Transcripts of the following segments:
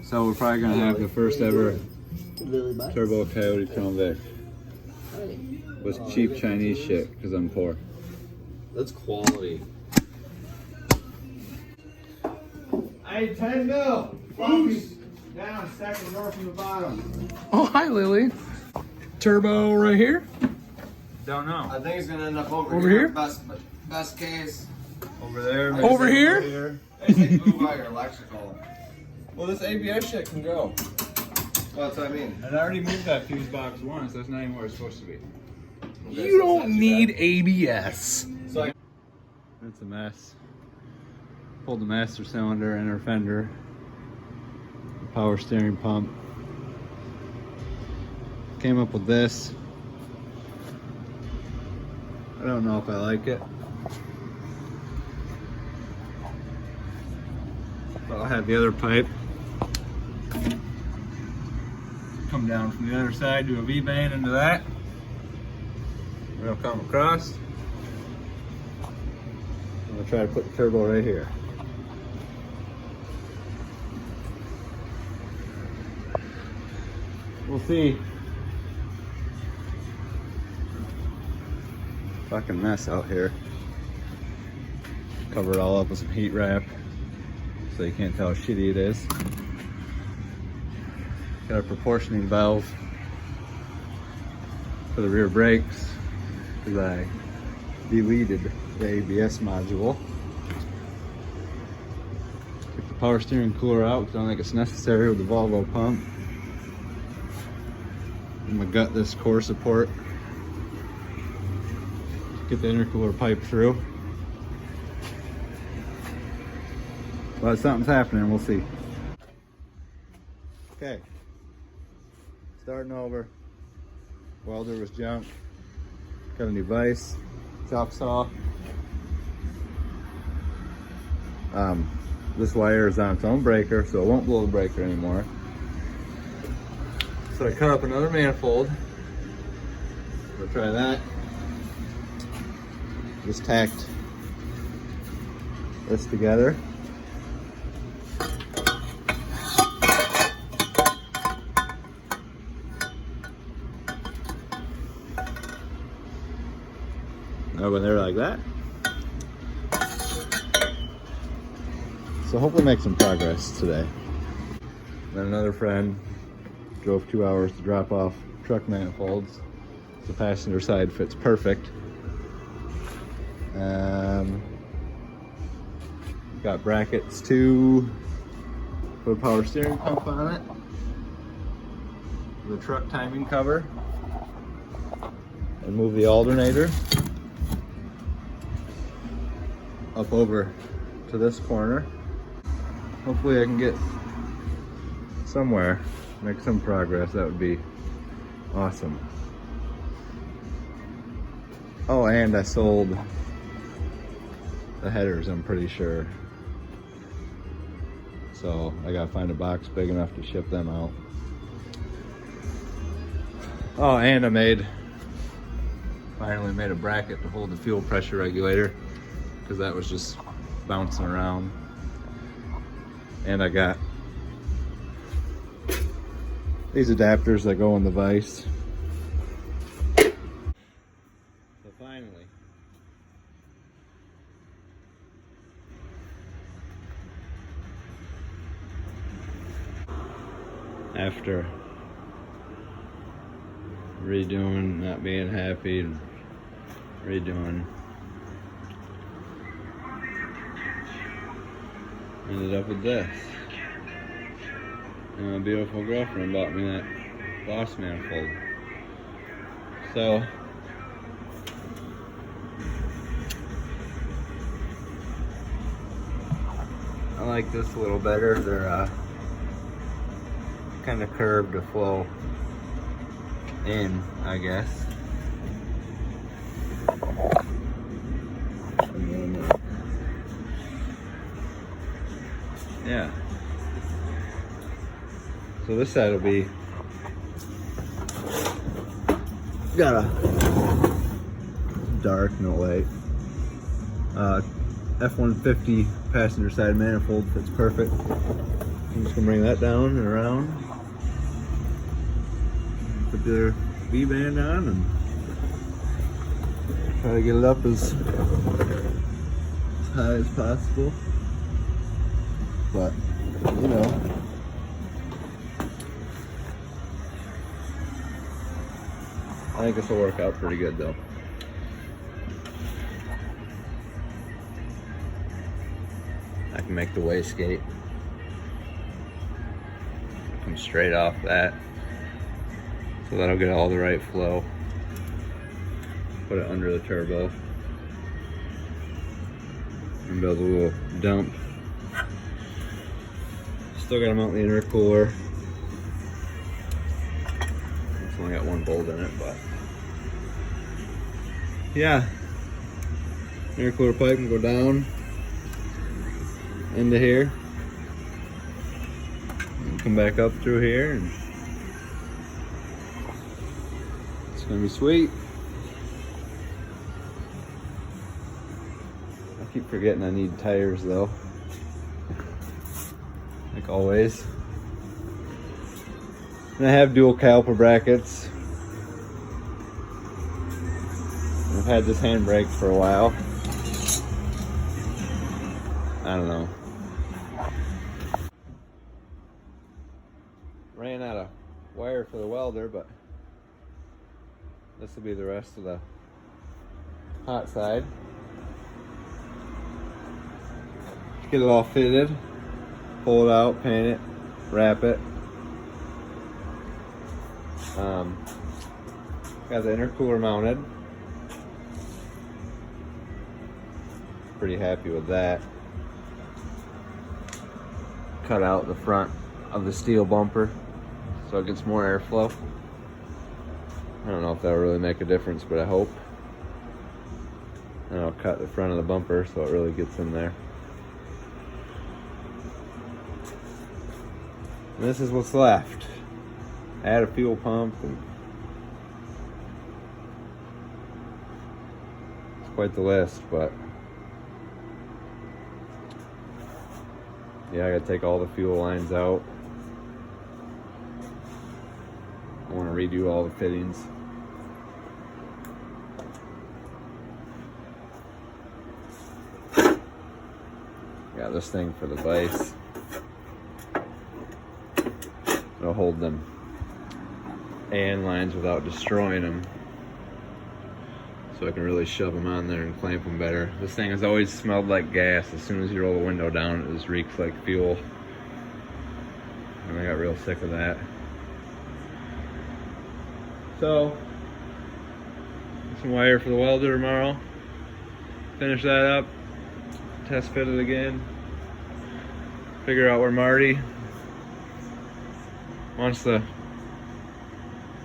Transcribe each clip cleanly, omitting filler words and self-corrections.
So we're probably gonna have the first ever Turbo Coyote Crown Vic with cheap Chinese shit because I'm poor. That's quality. Hey, 10 mil. Floppy's down, second door from the bottom. Oh, hi, Lily. Turbo right here. Don't know. I think it's gonna end up over here? Best case. Over there. maybe Over here? They say move by your electrical. Well, this ABS shit can go. Well, that's what I mean. And I already moved that fuse box once. That's not even where it's supposed to be. You don't need ABS. So It's a mess. Pulled the master cylinder, inner fender, the power steering pump. Came up with this. I don't know if I like it. But I'll have the other pipe come down from the other side, do a V-band into that. It'll come across. I'm gonna try to put the turbo right here. We'll see. Fucking mess out here. Cover it all up with some heat wrap so you can't tell how shitty it is. Got a proportioning valve for the rear brakes because I deleted the ABS module. Took the power steering cooler out because I don't think it's necessary with the Volvo pump. I'm gonna gut this core support. Get the intercooler pipe through. But something's happening, we'll see. Okay. Starting over. Welder was junk. Got a new vise, chop saw. This wire is on its own breaker, so it won't blow the breaker anymore. So I cut up another manifold. We'll try that. Just tacked this together. Over there like that. So hopefully make some progress today. Then another friend drove 2 hours to drop off truck manifolds. The passenger side fits perfect. Got brackets to put a power steering pump on it. The truck timing cover. And move the alternator up over to this corner. Hopefully I can get somewhere, make some progress. That would be awesome. Oh, and I sold the headers, I'm pretty sure. So I gotta find a box big enough to ship them out. Oh, and I finally made a bracket to hold the fuel pressure regulator because that was just bouncing around. And I got these adapters that go in the vise. So finally, after redoing, not being happy, and redoing, ended up with this. And my beautiful girlfriend bought me that Boss manifold. So I like this a little better. They're kind of curved to flow in, I guess. And then, yeah. So this side will be got a dark, no light. F-150 passenger side manifold fits perfect. I'm just gonna bring that down and around. Put the V-band on and try to get it up as high as possible. But, you know, I think this will work out pretty good though. I can make the wastegate come straight off that, so that'll get all the right flow. Put it under the turbo and build a little dump. Still gotta mount the intercooler. It's only got one bolt in it, but yeah. Intercooler pipe can go down into here and come back up through here, and it's gonna be sweet. I keep forgetting I need tires though, like always. And I have dual caliper brackets. I've had this handbrake for a while. I don't know. Ran out of wire for the welder, but this will be the rest of the hot side. Get it all fitted, pull it out, paint it, wrap it. Got the intercooler mounted. Pretty happy with that. Cut out the front of the steel bumper so it gets more airflow. I don't know if that'll really make a difference, but I hope. And I'll cut the front of the bumper so it really gets in there. And this is what's left. Add a fuel pump, and it's quite the list, but yeah, I gotta take all the fuel lines out. I want to redo all the fittings. Got this thing for the vise. It'll hold them AN lines without destroying them, so I can really shove them on there and clamp them better. This thing has always smelled like gas. As soon as you roll the window down, it just reeks like fuel, and I got real sick of that. So, some wire for the welder tomorrow. Finish that up, test fit it again, figure out where Marty wants the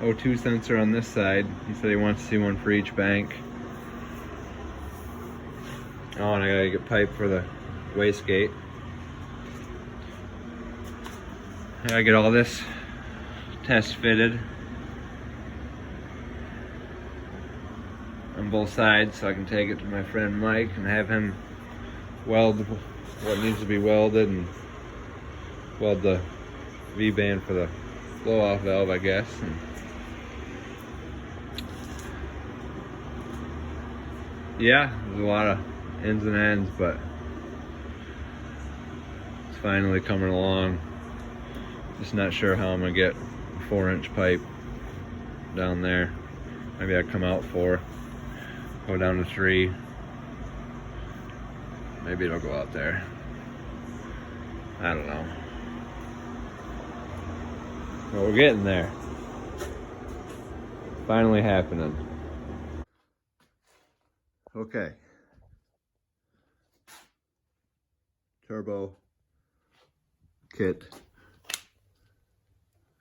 O2 sensor on this side. He said he wants to see one for each bank. Oh, and I gotta get pipe for the wastegate. I gotta get all this test fitted on both sides so I can take it to my friend Mike and have him weld what needs to be welded and weld the V-band for the blow-off valve, I guess. And yeah, there's a lot of ins and ends, but it's finally coming along. Just not sure how I'm gonna get a 4-inch pipe down there. Maybe I come out 4, go down to 3. Maybe it'll go out there. I don't know. But we're getting there. Finally happening. Okay. Turbo kit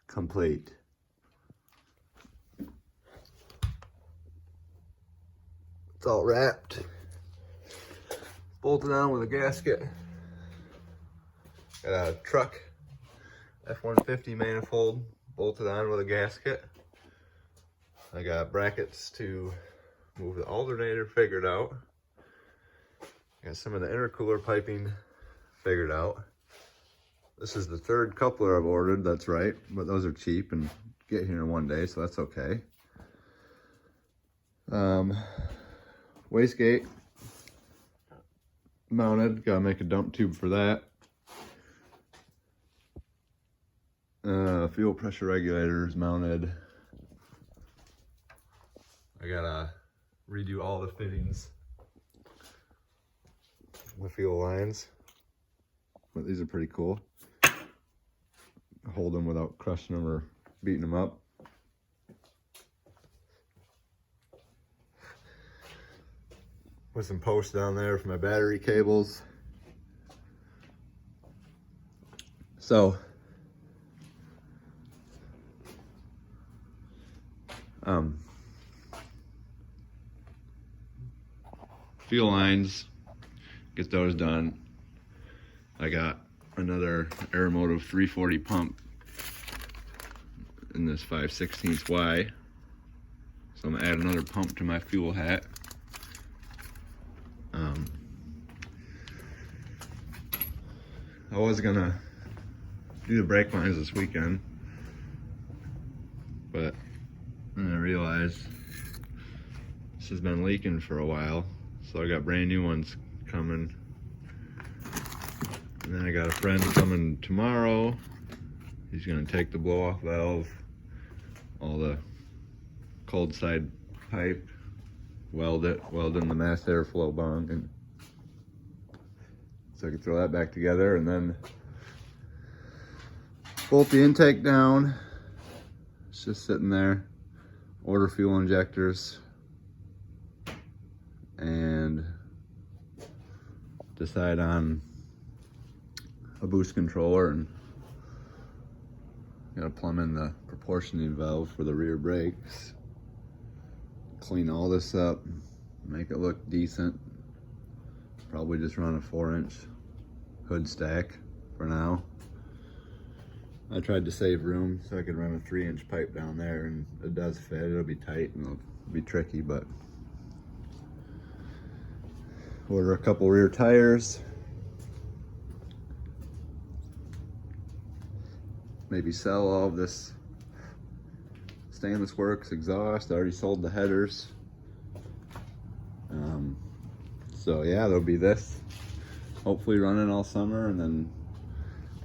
complete. It's all wrapped, bolted on with a gasket. Got a truck F-150 manifold bolted on with a gasket. I got brackets to move the alternator figured out. Got some of the intercooler piping figured out. This is the third coupler I've ordered, that's right, but those are cheap and get here in one day, so that's okay. Wastegate mounted, gotta make a dump tube for that. Fuel pressure regulators mounted. I gotta redo all the fittings, the fuel lines, but these are pretty cool. Hold them without crushing them or beating them up. With some posts down there for my battery cables. So, fuel lines, get those done. I got another Aeromotive 340 pump in this 5/16 Y. So I'm gonna add another pump to my fuel hat. I was gonna do the brake lines this weekend, but then I realized this has been leaking for a while, so I got brand new ones coming. And then I got a friend coming tomorrow. He's gonna take the blow off valve, all the cold side pipe, weld in the mass airflow bung, and so I can throw that back together and then bolt the intake down. It's just sitting there. Order fuel injectors and decide on a boost controller, and gotta plumb in the proportioning valve for the rear brakes. Clean all this up, make it look decent. Probably just run a 4-inch hood stack for now. I tried to save room so I could run a 3-inch pipe down there, and it does fit. It'll be tight and it'll be tricky, but order a couple rear tires. Maybe sell all of this Stainless Works exhaust. I already sold the headers. So yeah, there'll be this hopefully running all summer. And then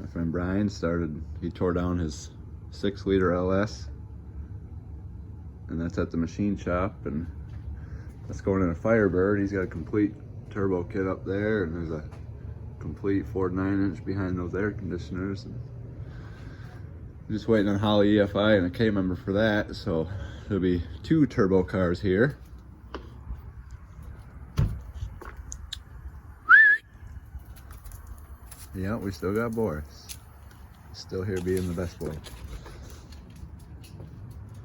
my friend Brian he tore down his 6-liter LS, and that's at the machine shop, and that's going in a Firebird. He's got a complete turbo kit up there, and there's a complete Ford 9-inch behind those air conditioners. And just waiting on Holly EFI and a K member for that, so there'll be 2 turbo cars here. Yeah, we still got Boris. Still here being the best boy.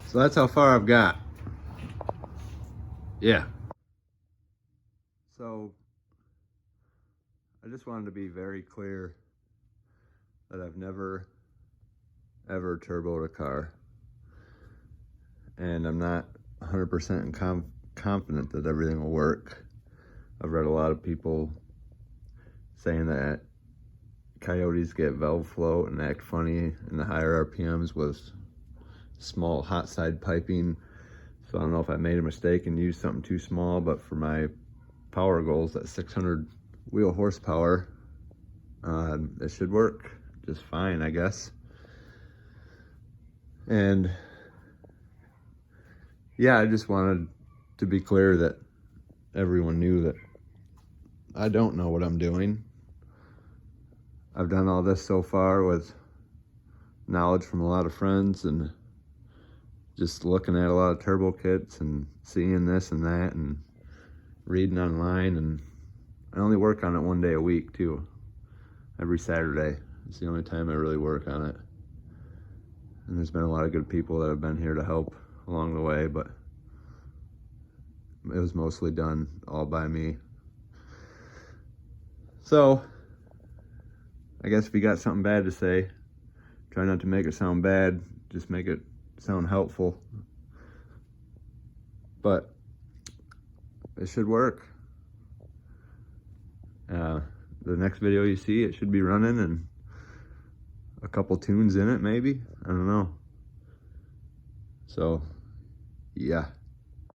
So that's how far I've got. Yeah. So I just wanted to be very clear that I've never ever turboed a car, and I'm not 100% confident that everything will work. I've read a lot of people saying that Coyotes get valve float and act funny in the higher RPMs with small hot side piping. So I don't know if I made a mistake and used something too small, but for my power goals at 600 wheel horsepower, it should work just fine, I guess. And yeah, I just wanted to be clear that everyone knew that I don't know what I'm doing. I've done all this so far with knowledge from a lot of friends and just looking at a lot of turbo kits and seeing this and that and reading online. And I only work on it 1 day a week too. Every Saturday. It's the only time I really work on it. And there's been a lot of good people that have been here to help along the way, but it was mostly done all by me. So I guess if you got something bad to say, try not to make it sound bad, just make it sound helpful. But it should work. The next video you see, it should be running, and a couple tunes in it maybe. I don't know. So, yeah.